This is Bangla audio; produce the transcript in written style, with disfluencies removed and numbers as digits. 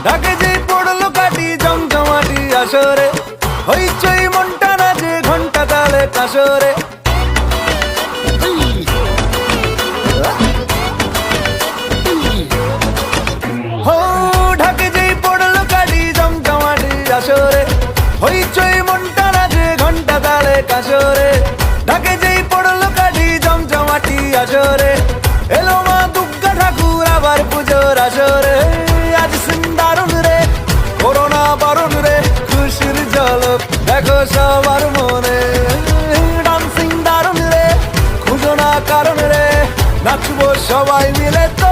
ঢাকে যেই পড়লো কাটি জমজমাটি আসরে, হইচই মনটা নাচে ঘন্টা তালে কাসরে। হো ঢাকে যেই পড়লো কাটি জমজমাটি আসরে, হইচই মনটা নাচে ঘন্টা তালে কাসরে। ঢাকে যেই পড়লো কাটি জমজমাটি আসরে, এলো মা দুর্গা ঠাকুর আবার পুজোর আসরে। আজ সিন্দারুন রে করোনা বারণ রে, খুশির ঝলক দেখো সবার মনে। ডান্সিং দারুন রে খুঁজো না কারণ রে, নাচবো সবাই মিলে তো